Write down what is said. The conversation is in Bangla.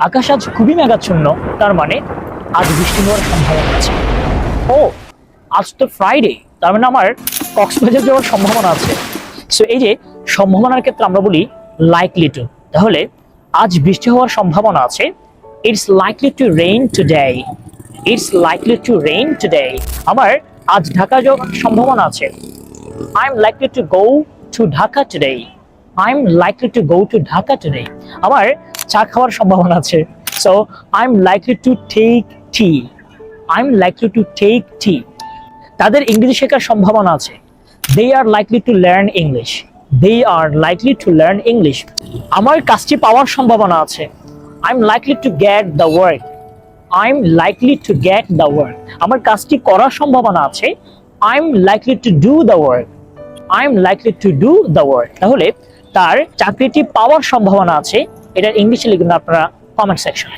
আকাশ আজ খুবই মেঘাচ্ছন্ন, তার মানে আজ বৃষ্টি হওয়ার সম্ভাবনা আছে। ও, আজ তো ফ্রাইডে, তার মানে আমার কক্সবাজার যাওয়ার সম্ভাবনা আছে। সো এই যে সম্ভাবনার ক্ষেত্রে আমরা বলি লাইকলি টু। তাহলে আজ বৃষ্টি হওয়ার সম্ভাবনা আছে, it's likely to rain today. It's likely to rain today. আমার আজ ঢাকা যাওয়ার সম্ভাবনা আছে, I am likely to go to Dhaka today. I am likely to go to Dhaka today. আমার চা খাওয়ার সম্ভাবনা আছে, so I am likely to take tea. I am likely to take tea. তাদের ইংরেজি শেখার সম্ভাবনা আছে, they are likely to learn English. They are likely to learn English. আমার কাজটি পাওয়ার সম্ভাবনা আছে, I am likely to get the work. I am likely to get the work. আমার কাজটি করার সম্ভাবনা আছে, I am likely to do the work. I am likely to do the work. তাহলে তার চাকরিটি পাওয়ার সম্ভাবনা আছে, এটার ইংলিশে লিখুন আপনারা কমেন্ট সেকশনে।